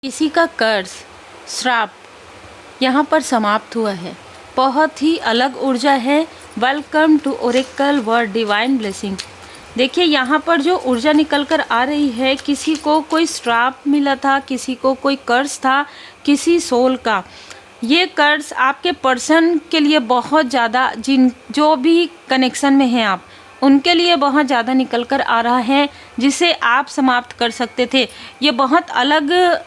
किसी का कर्ज श्राप यहाँ पर समाप्त हुआ है। बहुत ही अलग ऊर्जा है। Welcome to Oracle word divine blessing. देखिए यहाँ पर जो ऊर्जा निकल कर आ रही है, किसी को कोई श्राप मिला था, किसी को कोई कर्ज था, किसी सोल का। ये कर्ज आपके पर्सन के लिए बहुत ज़्यादा, जो भी कनेक्शन में हैं आप, उनके लिए बहुत ज़्यादा निकल कर आ रहा है, जिसे आप समाप्त कर सकते थे। ये बहुत अलग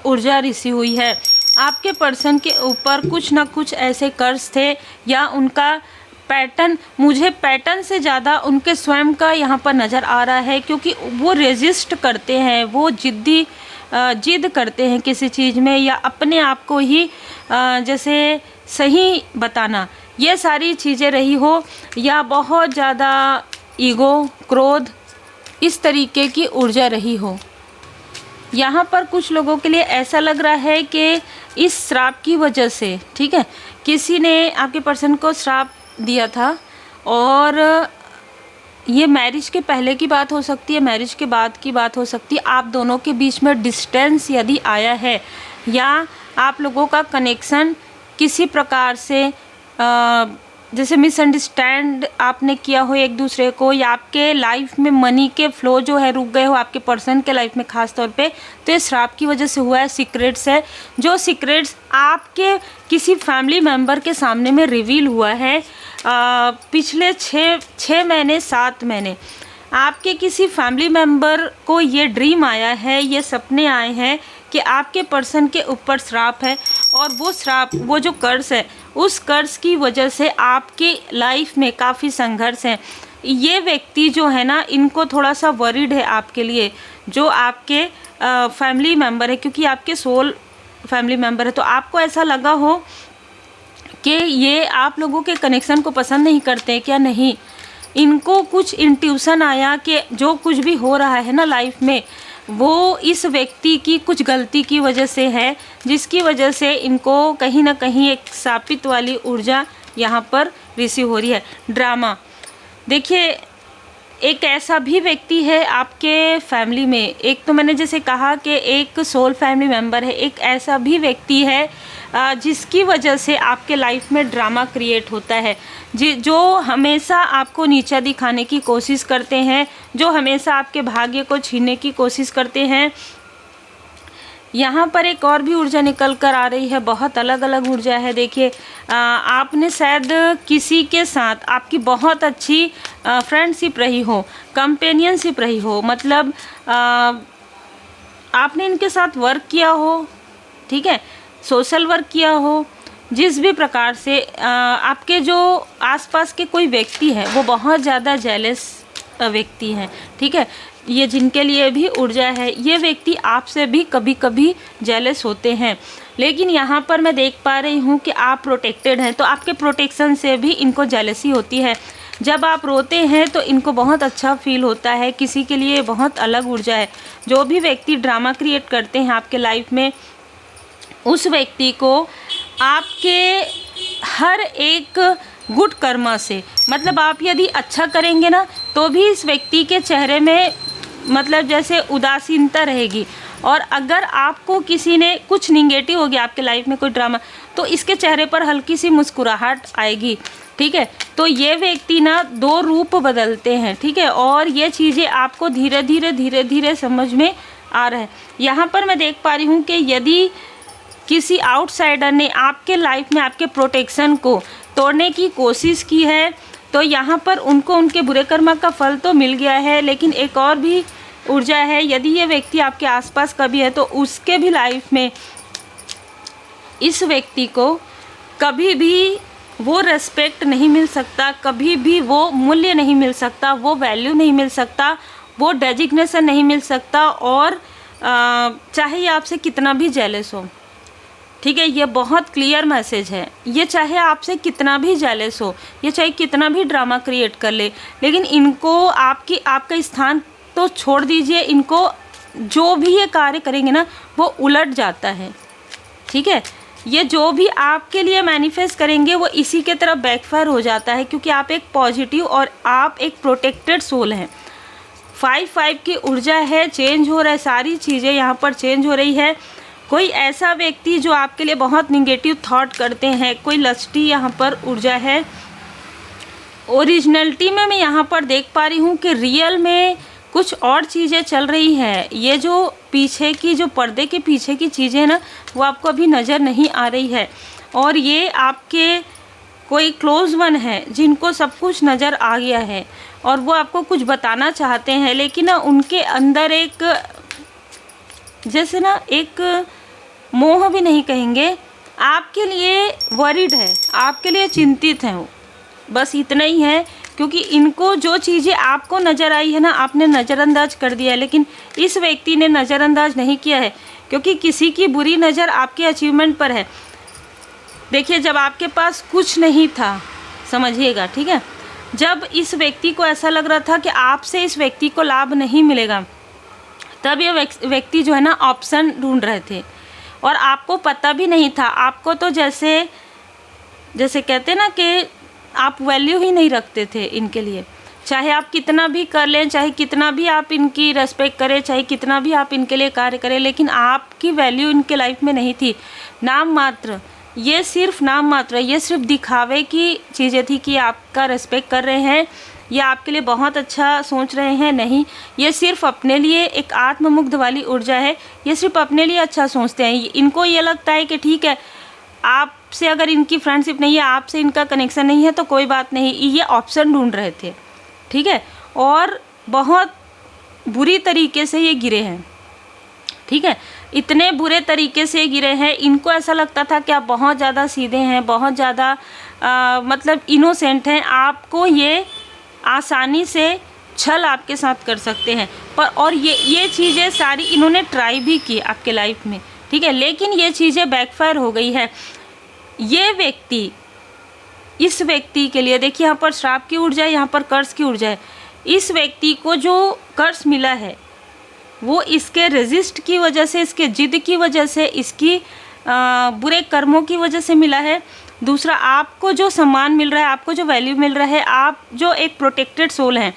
ऊर्जा ऋषि हुई है। आपके पर्सन के ऊपर कुछ ना कुछ ऐसे कर्ज थे, या उनका पैटर्न, मुझे पैटर्न से ज़्यादा उनके स्वयं का यहाँ पर नज़र आ रहा है, क्योंकि वो रेजिस्ट करते हैं, वो जिद करते हैं किसी चीज़ में, या अपने आप को ही जैसे सही बताना, ये सारी चीज़ें रही हो, या बहुत ज़्यादा ईगो, क्रोध, इस तरीके की ऊर्जा रही हो। यहाँ पर कुछ लोगों के लिए ऐसा लग रहा है कि इस श्राप की वजह से, ठीक है, किसी ने आपके पर्सन को श्राप दिया था, और ये मैरिज के पहले की बात हो सकती है, मैरिज के बाद की बात हो सकती है। आप दोनों के बीच में डिस्टेंस यदि आया है, या आप लोगों का कनेक्शन किसी प्रकार से जैसे मिसअंडरस्टैंड आपने किया हो एक दूसरे को, या आपके लाइफ में मनी के फ्लो जो है रुक गए हो आपके पर्सन के लाइफ में ख़ास तौर पे, तो ये श्राप की वजह से हुआ है। सीक्रेट्स है, जो सीक्रेट्स आपके किसी फैमिली मेम्बर के सामने में रिवील हुआ है पिछले 6 महीने 7 महीने। आपके किसी फैमिली मेम्बर को ये ड्रीम आया है, ये सपने आए हैं कि आपके पर्सन के ऊपर श्राप है, और वो श्राप, वो जो कर्ज है, उस कर्ज की वजह से आपकी लाइफ में काफ़ी संघर्ष है। ये व्यक्ति जो है ना, इनको थोड़ा सा वरीड है आपके लिए, जो आपके फैमिली मेम्बर है, क्योंकि आपके सोल फैमिली मेम्बर है। तो आपको ऐसा लगा हो कि ये आप लोगों के कनेक्शन को पसंद नहीं करते क्या? नहीं, इनको कुछ इंट्यूशन आया कि जो कुछ भी हो रहा है ना लाइफ में, वो इस व्यक्ति की कुछ गलती की वजह से है, जिसकी वजह से इनको कहीं ना कहीं एक शापित वाली ऊर्जा यहाँ पर रिसीव हो रही है। ड्रामा, देखिए एक ऐसा भी व्यक्ति है आपके फैमिली में, एक तो मैंने जैसे कहा कि एक सोल फैमिली मेम्बर है, एक ऐसा भी व्यक्ति है जिसकी वजह से आपके लाइफ में ड्रामा क्रिएट होता है, जो हमेशा आपको नीचा दिखाने की कोशिश करते हैं, जो हमेशा आपके भाग्य को छीनने की कोशिश करते हैं। यहाँ पर एक और भी ऊर्जा निकल कर आ रही है, बहुत अलग अलग ऊर्जा है। देखिए आपने शायद किसी के साथ, आपकी बहुत अच्छी फ्रेंडशिप रही हो, कंपेनियनशिप रही हो, मतलब आपने इनके साथ वर्क किया हो, ठीक है, सोशल वर्क किया हो। जिस भी प्रकार से आपके जो आसपास के कोई व्यक्ति है, वो बहुत ज़्यादा जेलस व्यक्ति हैं, ठीक है, ये जिनके लिए भी ऊर्जा है, ये व्यक्ति आपसे भी कभी कभी जेलस होते हैं। लेकिन यहाँ पर मैं देख पा रही हूँ कि आप प्रोटेक्टेड हैं, तो आपके प्रोटेक्शन से भी इनको जेलसी होती है। जब आप रोते हैं तो इनको बहुत अच्छा फील होता है। किसी के लिए बहुत अलग ऊर्जा है। जो भी व्यक्ति ड्रामा क्रिएट करते हैं आपके लाइफ में, उस व्यक्ति को आपके हर एक गुड कर्मा से, मतलब आप यदि अच्छा करेंगे ना, तो भी इस व्यक्ति के चेहरे में मतलब जैसे उदासीनता रहेगी, और अगर आपको किसी ने कुछ निगेटिव हो गया आपके लाइफ में, कोई ड्रामा, तो इसके चेहरे पर हल्की सी मुस्कुराहट आएगी, ठीक है। तो ये व्यक्ति ना 2 रूप बदलते हैं, ठीक है, और ये चीज़ें आपको धीरे धीरे समझ में आ रहा है। यहाँ पर मैं देख पा रही हूँ कि यदि किसी आउटसाइडर ने आपके लाइफ में आपके प्रोटेक्शन को तोड़ने की कोशिश की है, तो यहाँ पर उनको उनके बुरे कर्म का फल तो मिल गया है। लेकिन एक और भी ऊर्जा है, यदि ये व्यक्ति आपके आसपास कभी है, तो उसके भी लाइफ में इस व्यक्ति को कभी भी वो रेस्पेक्ट नहीं मिल सकता, कभी भी वो मूल्य नहीं मिल सकता, वो वैल्यू नहीं मिल सकता, वो डेजिग्नेशन नहीं मिल सकता, और चाहे ये आपसे कितना भी जेलस हो, ठीक है, ये बहुत क्लियर मैसेज है। ये चाहे आपसे कितना भी जेलस हो, ये चाहे कितना भी ड्रामा क्रिएट कर ले, लेकिन इनको आपका स्थान तो छोड़ दीजिए, इनको जो भी ये कार्य करेंगे ना, वो उलट जाता है, ठीक है। ये जो भी आपके लिए मैनिफेस्ट करेंगे, वो इसी के तरफ बैकफायर हो जाता है, क्योंकि आप एक पॉजिटिव और आप एक प्रोटेक्टेड सोल हैं। 5 की ऊर्जा है, चेंज हो रहा है, सारी चीज़ें यहाँ पर चेंज हो रही है। कोई ऐसा व्यक्ति जो आपके लिए बहुत निगेटिव थॉट करते हैं, कोई लस्टी यहाँ पर ऊर्जा है। ओरिजिनलिटी में मैं यहाँ पर देख पा रही हूँ कि रियल में कुछ और चीज़ें चल रही हैं। ये जो पीछे की, जो पर्दे के पीछे की चीज़ें ना, वो आपको अभी नज़र नहीं आ रही है। और ये आपके कोई क्लोज वन है जिनको सब कुछ नज़र आ गया है और वो आपको कुछ बताना चाहते हैं, लेकिन ना उनके अंदर एक, जैसे ना एक मोह भी नहीं कहेंगे, आपके लिए वरीड है, आपके लिए चिंतित हैं वो, बस इतना ही है। क्योंकि इनको जो चीज़ें आपको नज़र आई है ना, आपने नज़रअंदाज कर दिया है, लेकिन इस व्यक्ति ने नज़रअंदाज नहीं किया है, क्योंकि किसी की बुरी नज़र आपके अचीवमेंट पर है। देखिए, जब आपके पास कुछ नहीं था, समझिएगा, ठीक है, जब इस व्यक्ति को ऐसा लग रहा था कि आपसे इस व्यक्ति को लाभ नहीं मिलेगा, तब ये व्यक्ति जो है ना ऑप्शन ढूंढ रहे थे और आपको पता भी नहीं था। आपको तो जैसे कहते हैं ना कि आप वैल्यू ही नहीं रखते थे इनके लिए, चाहे आप कितना भी कर लें, चाहे कितना भी आप इनकी रेस्पेक्ट करें, चाहे कितना भी आप इनके लिए कार्य करें, लेकिन आपकी वैल्यू इनके लाइफ में नहीं थी। नाम मात्र, ये सिर्फ नाम मात्र, ये सिर्फ दिखावे की चीज़ें थी कि आपका रेस्पेक्ट कर रहे हैं या आपके लिए बहुत अच्छा सोच रहे हैं। नहीं, ये सिर्फ अपने लिए एक आत्ममुग्ध वाली ऊर्जा है, ये सिर्फ अपने लिए अच्छा सोचते हैं। इनको ये लगता है कि ठीक है, आपसे अगर इनकी फ्रेंडशिप नहीं है, आपसे इनका कनेक्शन नहीं है तो कोई बात नहीं, ये ऑप्शन ढूंढ रहे थे, ठीक है, और बहुत बुरी तरीके से ये गिरे हैं, ठीक है, इतने बुरे तरीके से गिरे हैं। इनको ऐसा लगता था कि आप बहुत ज़्यादा सीधे हैं, बहुत ज़्यादा मतलब इनोसेंट हैं, आपको ये आसानी से छल आपके साथ कर सकते हैं। पर और ये चीज़ें सारी इन्होंने ट्राई भी की आपके लाइफ में, ठीक है, लेकिन ये चीज़ें बैकफायर हो गई है। ये व्यक्ति, इस व्यक्ति के लिए देखिए, यहाँ पर श्राप की ऊर्जा है, यहाँ पर कर्ज की ऊर्जा है। इस व्यक्ति को जो कर्ज मिला है वो इसके रेजिस्ट की वजह से, इसके जिद की वजह से, इसकी बुरे कर्मों की वजह से मिला है। दूसरा, आपको जो सम्मान मिल रहा है, आपको जो वैल्यू मिल रहा है, आप जो एक प्रोटेक्टेड सोल हैं,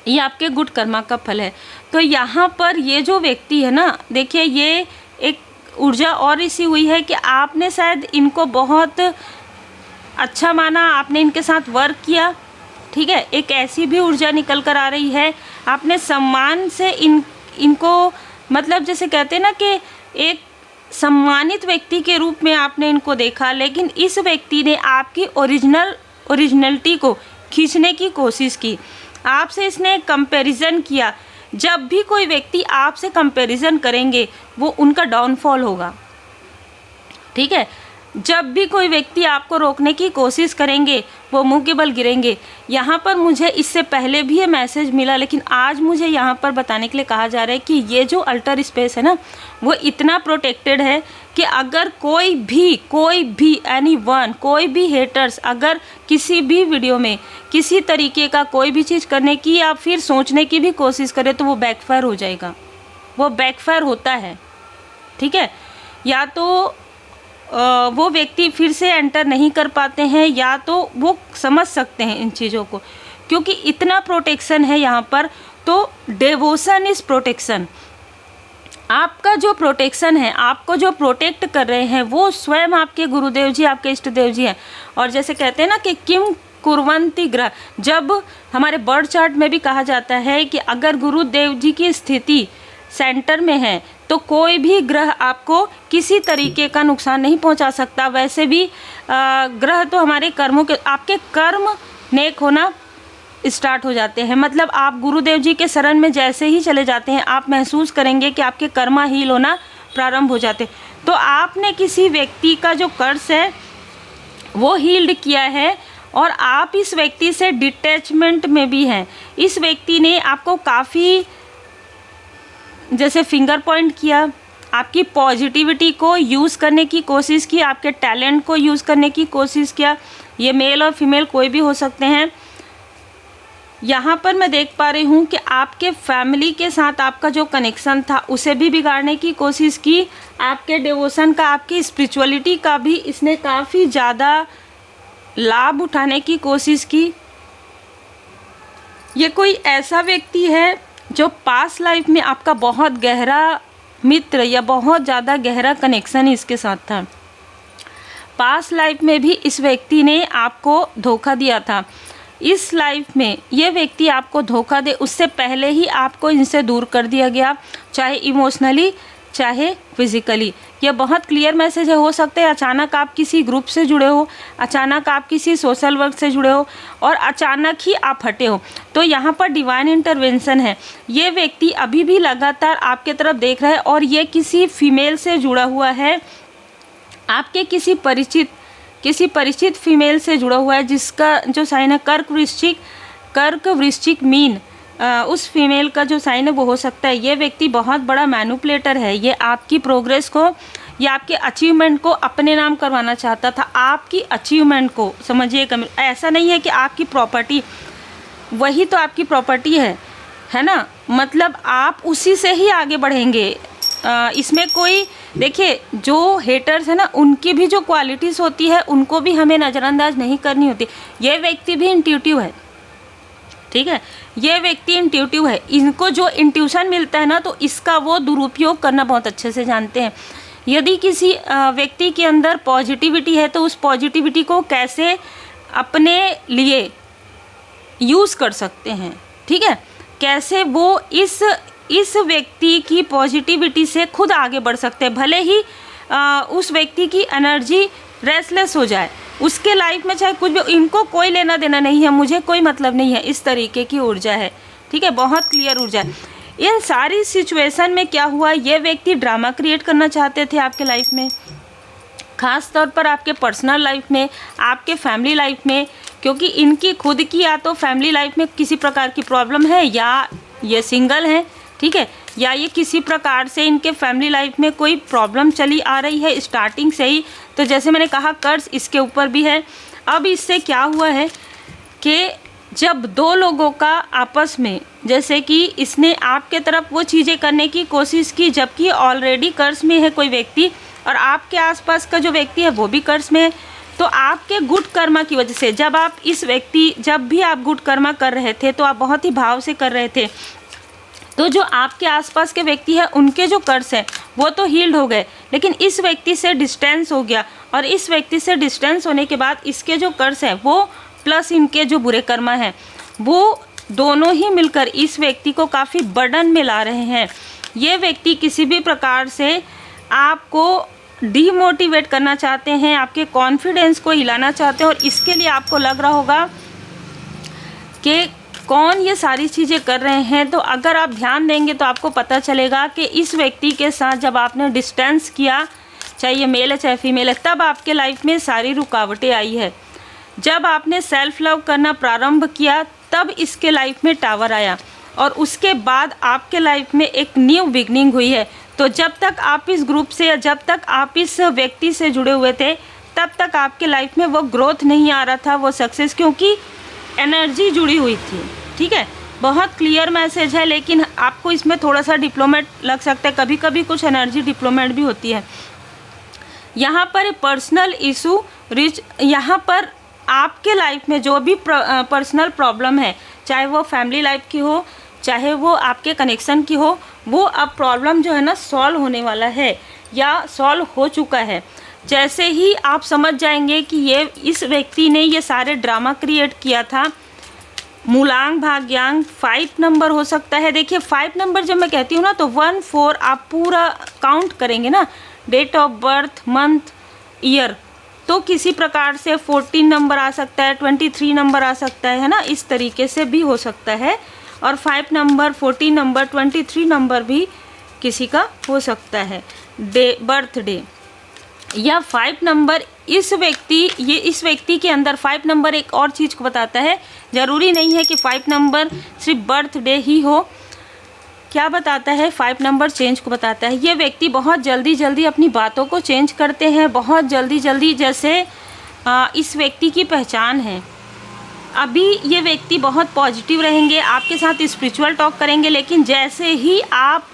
ये आपके गुड कर्मा का फल है। तो यहाँ पर ये जो व्यक्ति है ना, देखिए, ये एक ऊर्जा और इसी हुई है कि आपने शायद इनको बहुत अच्छा माना, आपने इनके साथ वर्क किया, ठीक है, एक ऐसी भी ऊर्जा निकल कर आ रही है, आपने सम्मान से इनको मतलब जैसे कहते हैं ना कि एक सम्मानित व्यक्ति के रूप में आपने इनको देखा, लेकिन इस व्यक्ति ने आपकी ओरिजिनलिटी को खींचने की कोशिश की, आपसे इसने कंपैरिजन किया। जब भी कोई व्यक्ति आपसे कंपैरिजन करेंगे वो उनका डाउनफॉल होगा, ठीक है, जब भी कोई व्यक्ति आपको रोकने की कोशिश करेंगे वो मुंह के बल गिरेंगे। यहाँ पर मुझे इससे पहले भी ये मैसेज मिला, लेकिन आज मुझे यहाँ पर बताने के लिए कहा जा रहा है कि ये जो अल्टर स्पेस है ना, वो इतना प्रोटेक्टेड है कि अगर कोई भी एनीवन, कोई भी हेटर्स अगर किसी भी वीडियो में किसी तरीके का कोई भी चीज़ करने की या फिर सोचने की भी कोशिश करे तो वो बैकफायर हो जाएगा, वो बैकफायर होता है, ठीक है। या तो वो व्यक्ति फिर से एंटर नहीं कर पाते हैं, या तो वो समझ सकते हैं इन चीज़ों को, क्योंकि इतना प्रोटेक्शन है यहाँ पर। तो डिवोशन इज़ प्रोटेक्शन। आपका जो प्रोटेक्शन है, आपको जो प्रोटेक्ट कर रहे हैं वो स्वयं आपके गुरुदेव जी, आपके इष्ट देव जी हैं। और जैसे कहते हैं ना कि किम कुर्वन्ति ग्रह, जब हमारे बर्थ चार्ट में भी कहा जाता है कि अगर गुरुदेव जी की स्थिति सेंटर में है तो कोई भी ग्रह आपको किसी तरीके का नुकसान नहीं पहुंचा सकता। वैसे भी ग्रह तो हमारे कर्मों के, आपके कर्म नेक होना स्टार्ट हो जाते हैं। मतलब आप गुरुदेव जी के शरण में जैसे ही चले जाते हैं, आप महसूस करेंगे कि आपके कर्मा हील होना प्रारंभ हो जाते। तो आपने किसी व्यक्ति का जो कर्ज है वो हील्ड किया है और आप इस व्यक्ति से डिटैचमेंट में भी हैं। इस व्यक्ति ने आपको काफ़ी जैसे फिंगर पॉइंट किया, आपकी पॉजिटिविटी को यूज़ करने की कोशिश की, आपके टैलेंट को यूज़ करने की कोशिश किया। ये मेल और फीमेल कोई भी हो सकते हैं। यहाँ पर मैं देख पा रही हूँ कि आपके फैमिली के साथ आपका जो कनेक्शन था उसे भी बिगाड़ने की कोशिश की। आपके डिवोशन का, आपकी स्पिरिचुअलिटी का भी इसने काफ़ी ज़्यादा लाभ उठाने की कोशिश की। ये कोई ऐसा व्यक्ति है जो पास्ट लाइफ में आपका बहुत गहरा मित्र या बहुत ज़्यादा गहरा कनेक्शन इसके साथ था। पास्ट लाइफ में भी इस व्यक्ति ने आपको धोखा दिया था। इस लाइफ में ये व्यक्ति आपको धोखा दे उससे पहले ही आपको इनसे दूर कर दिया गया, चाहे इमोशनली चाहे फिजिकली। ये बहुत क्लियर मैसेज है। हो सकता है अचानक आप किसी ग्रुप से जुड़े हो, अचानक आप किसी सोशल वर्क से जुड़े हो और अचानक ही आप हटे हो। तो यहाँ पर डिवाइन इंटरवेंशन है। ये व्यक्ति अभी भी लगातार आपके तरफ देख रहा है और ये किसी फीमेल से जुड़ा हुआ है, आपके किसी परिचित फीमेल से जुड़ा हुआ है, जिसका जो साइन है कर्क वृश्चिक मीन, उस फीमेल का जो साइन है वो हो सकता है। ये व्यक्ति बहुत बड़ा मैनिपुलेटर है। ये आपकी प्रोग्रेस को या आपके अचीवमेंट को अपने नाम करवाना चाहता था। आपकी अचीवमेंट को समझिए, ऐसा नहीं है कि आपकी प्रॉपर्टी, वही तो आपकी प्रॉपर्टी है ना, मतलब आप उसी से ही आगे बढ़ेंगे। इसमें कोई, देखिए जो हेटर्स है ना, उनकी भी जो क्वालिटीज़ होती है उनको भी हमें नज़रअंदाज नहीं करनी होती। ये व्यक्ति भी इंट्यूटिव है, ठीक है, ये व्यक्ति इंट्यूटिव है। इनको जो इंट्यूशन मिलता है ना, तो इसका वो दुरुपयोग करना बहुत अच्छे से जानते हैं। यदि किसी व्यक्ति के अंदर पॉजिटिविटी है तो उस पॉजिटिविटी को कैसे अपने लिए यूज़ कर सकते हैं, ठीक है, कैसे वो इस व्यक्ति की पॉजिटिविटी से खुद आगे बढ़ सकते हैं। भले ही उस व्यक्ति की एनर्जी रेस्टलेस हो जाए, उसके लाइफ में चाहे कुछ भी, इनको कोई लेना देना नहीं है, मुझे कोई मतलब नहीं है, इस तरीके की ऊर्जा है, ठीक है, बहुत क्लियर ऊर्जा है। इन सारी सिचुएशन में क्या हुआ, ये व्यक्ति ड्रामा क्रिएट करना चाहते थे आपके लाइफ में, ख़ास तौर पर आपके पर्सनल लाइफ में, आपके फैमिली लाइफ में, क्योंकि इनकी खुद की या तो फैमिली लाइफ में किसी प्रकार की प्रॉब्लम है, या ये सिंगल हैं, ठीक है, या ये किसी प्रकार से इनके फैमिली लाइफ में कोई प्रॉब्लम चली आ रही है स्टार्टिंग से ही। तो जैसे मैंने कहा कर्ज इसके ऊपर भी है। अब इससे क्या हुआ है कि जब दो लोगों का आपस में, जैसे कि इसने आपके तरफ वो चीज़ें करने की कोशिश की जबकि ऑलरेडी कर्ज में है कोई व्यक्ति, और आपके आसपास का जो व्यक्ति है वो भी कर्ज में है, तो आपके गुड कर्मा की वजह से जब भी आप गुड कर्मा कर रहे थे तो आप बहुत ही भाव से कर रहे थे, तो जो आपके आसपास के व्यक्ति हैं उनके जो कर्ज हैं वो तो हील्ड हो गए, लेकिन इस व्यक्ति से डिस्टेंस हो गया, और इस व्यक्ति से डिस्टेंस होने के बाद इसके जो कर्ज हैं वो प्लस इनके जो बुरे कर्मा हैं वो दोनों ही मिलकर इस व्यक्ति को काफ़ी बर्डन में ला रहे हैं। ये व्यक्ति किसी भी प्रकार से आपको डीमोटिवेट करना चाहते हैं, आपके कॉन्फिडेंस को हिलाना चाहते हैं, और इसके लिए आपको लग रहा होगा कि कौन ये सारी चीज़ें कर रहे हैं। तो अगर आप ध्यान देंगे तो आपको पता चलेगा कि इस व्यक्ति के साथ जब आपने डिस्टेंस किया, चाहे ये मेल है चाहे फीमेल है, तब आपके लाइफ में सारी रुकावटें आई है। जब आपने सेल्फ लव करना प्रारंभ किया तब इसके लाइफ में टावर आया, और उसके बाद आपके लाइफ में एक न्यू बिगनिंग हुई है। तो जब तक आप इस ग्रुप से या जब तक आप इस व्यक्ति से जुड़े हुए थे तब तक आपके लाइफ में वो ग्रोथ नहीं आ रहा था, वो सक्सेस, क्योंकि एनर्जी जुड़ी हुई थी, ठीक है। बहुत क्लियर मैसेज है, लेकिन आपको इसमें थोड़ा सा डिप्लोमेट लग सकता है, कभी कभी कुछ एनर्जी डिप्लोमेट भी होती है। यहाँ पर पर्सनल इशू रिच, यहाँ पर आपके लाइफ में जो भी पर्सनल प्रॉब्लम है, चाहे वो फैमिली लाइफ की हो चाहे वो आपके कनेक्शन की हो, वो अब प्रॉब्लम जो है ना सॉल्व होने वाला है या सॉल्व हो चुका है। जैसे ही आप समझ जाएंगे कि इस व्यक्ति ने ये सारे ड्रामा क्रिएट किया था, मूलांग भाग्यांग 5 नंबर हो सकता है। देखिए 5 नंबर जब मैं कहती हूँ ना तो 1 4 आप पूरा काउंट करेंगे ना, date of birth, month, year, तो किसी प्रकार से 14 नंबर आ सकता है, 23 नंबर आ सकता है ना, इस तरीके से भी हो सकता है। और 5 नंबर, 14 नंबर, 23 नंबर भी किसी का हो सकता है, बर्थडे या 5 नंबर। इस व्यक्ति के अंदर 5 नंबर एक और चीज़ को बताता है, ज़रूरी नहीं है कि 5 नंबर सिर्फ बर्थडे ही हो। क्या बताता है? 5 नंबर चेंज को बताता है। ये व्यक्ति बहुत जल्दी अपनी बातों को चेंज करते हैं, बहुत जल्दी, जैसे इस व्यक्ति की पहचान है। अभी ये व्यक्ति बहुत पॉजिटिव रहेंगे, आपके साथ स्पिरिचुअल टॉक करेंगे, लेकिन जैसे ही आप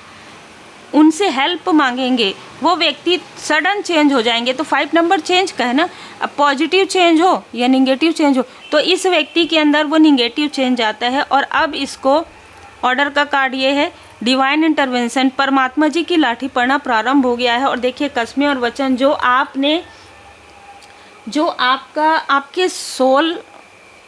उनसे हेल्प मांगेंगे वो व्यक्ति सडन चेंज हो जाएंगे। तो 5 नंबर चेंज का है ना, अब पॉजिटिव चेंज हो या निगेटिव चेंज हो, तो इस व्यक्ति के अंदर वो निगेटिव चेंज आता है। और अब इसको ऑर्डर का कार्ड ये है डिवाइन इंटरवेंशन, परमात्मा जी की लाठी पड़ना प्रारंभ हो गया है। और देखिए कस्में और वचन जो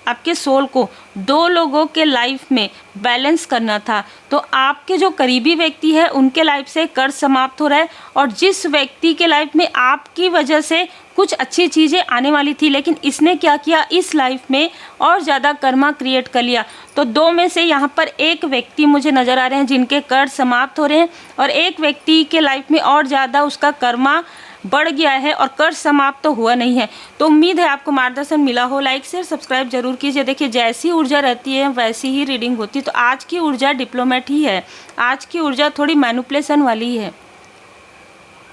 आपके सोल को दो लोगों के लाइफ में बैलेंस करना था, तो आपके जो करीबी व्यक्ति है उनके लाइफ से कर्ज समाप्त हो रहा है। और जिस व्यक्ति के लाइफ में आपकी वजह से कुछ अच्छी चीज़ें आने वाली थी, लेकिन इसने क्या किया, इस लाइफ में और ज़्यादा कर्मा क्रिएट कर लिया। तो दो में से यहाँ पर एक व्यक्ति मुझे नज़र आ रहे हैं जिनके कर्ज समाप्त हो रहे हैं, और एक व्यक्ति के लाइफ में और ज़्यादा उसका कर्मा बढ़ गया है और कर्ज समाप्त तो हुआ नहीं है। तो उम्मीद है आपको मार्गदर्शन मिला हो। लाइक शेयर सब्सक्राइब जरूर कीजिए। देखिए जैसी ऊर्जा रहती है वैसी ही रीडिंग होती है। तो आज की ऊर्जा डिप्लोमेट ही है, आज की ऊर्जा थोड़ी मैनिपुलेशन वाली है।